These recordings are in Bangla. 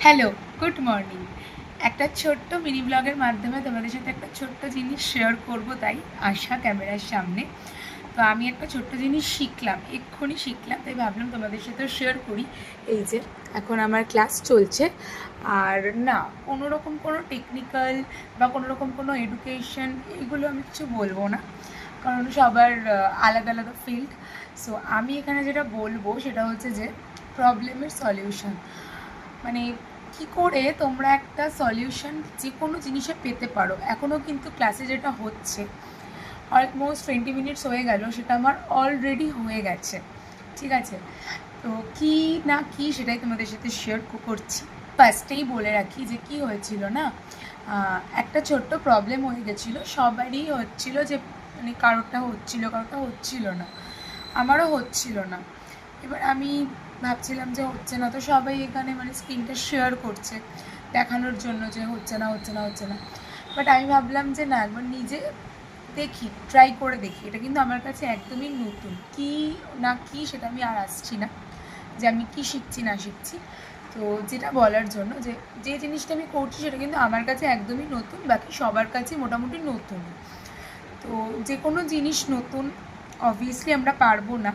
Hello, good morning. একটা ছোট্ট মিনি ব্লগের মাধ্যমে তোমাদের সাথে একটা ছোট্ট জিনিস শেয়ার করব, তাই আসা ক্যামেরার সামনে। তো আমি একটা ছোট্ট জিনিস শিখলাম, এক্ষুনি শিখলাম, তাই ভাবলাম তোমাদের সাথেও শেয়ার করি। এই যে এখন আমার ক্লাস চলছে, আর না কোনো রকম কোনো টেকনিক্যাল বা কোনো রকম কোনো এডুকেশন এগুলো আমি কিছু বলবো না, কারণ সবার আলাদা আলাদা ফিল্ড। সো আমি এখানে যেটা বলবো সেটা হচ্ছে যে প্রবলেমের সলিউশন, মানে কি করে তোমরা একটা সলিউশন যে কোনো জিনিসে পেতে পারো। এখনও কিন্তু ক্লাসে যেটা হচ্ছে অলমোস্ট 20 মিনিটস হয়ে গেল, সেটা আমার অলরেডি হয়ে গেছে, ঠিক আছে? তো কি না কি সেটাই তোমাদের সাথে শেয়ার করছি। ফার্স্টেই বলে রাখি যে কি হয়েছিল না, একটা ছোট্ট প্রবলেম হয়ে গেছিলো, সবারই হচ্ছিল, যে মানে কারোরটা হচ্ছিল না, আমারও হচ্ছিল না। এবার আমি ভাবছিলাম যে হচ্ছে না, তো সবাই এখানে মানে স্ক্রিনটা শেয়ার করছে দেখানোর জন্য যে হচ্ছে না হচ্ছে না হচ্ছে না। বাট আমি ভাবলাম যে না, একবার নিজে দেখি, ট্রাই করে দেখি। এটা কিন্তু আমার কাছে একদমই নতুন, কি না কি সেটা আমি আর আসছি না যে আমি কি শিখছি না শিখছি। তো যেটা বলার জন্য যে যে জিনিসটা আমি করছি সেটা কিন্তু আমার কাছে একদমই নতুন, বাকি সবার কাছে মোটামুটি নতুন। তো যে কোনো জিনিস নতুন, অবভিয়াসলি আমরা পারবো না,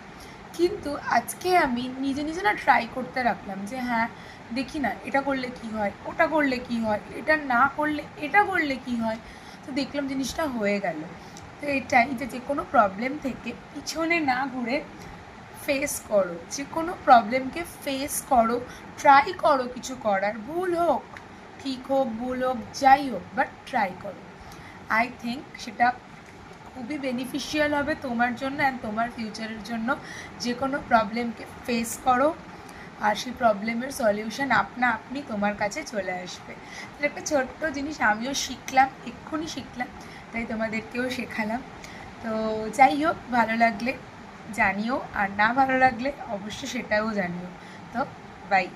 কিন্তু আজকে আমি নিজে নিজে না ট্রাই করতে রাখলাম যে হ্যাঁ দেখি না এটা করলে কি হয়, ওটা করলে কি হয়, এটা না করলে এটা করলে কি হয়। তো দেখলাম জিনিসটা হয়ে গেল। তো এটাই যে কোনো প্রবলেম থেকে পিছনে না ঘুরে ফেস করো, যে কোনো প্রবলেমকে ফেস করো, ট্রাই করো কিছু করার, ভুল হোক ঠিক হোক ভুল হোক যাই হোক, বাট ট্রাই করো। আই থিঙ্ক সেটা খুবই বেনিফিশিয়াল হবে তোমার জন্য অ্যান্ড তোমার ফিউচারের জন্য। যে কোনো প্রবলেমকে ফেস করো, আর সেই প্রবলেমের সলিউশন আপনা আপনি তোমার কাছে চলে আসবে। একটা ছোট্ট জিনিস আমিও শিখলাম, এক্ষুনি শিখলাম, তাই তোমাদেরকেও শেখালাম। তো যাই হোক, ভালো লাগলে জানিও, আর না ভালো লাগলে অবশ্যই সেটাও জানিও। তো বাই।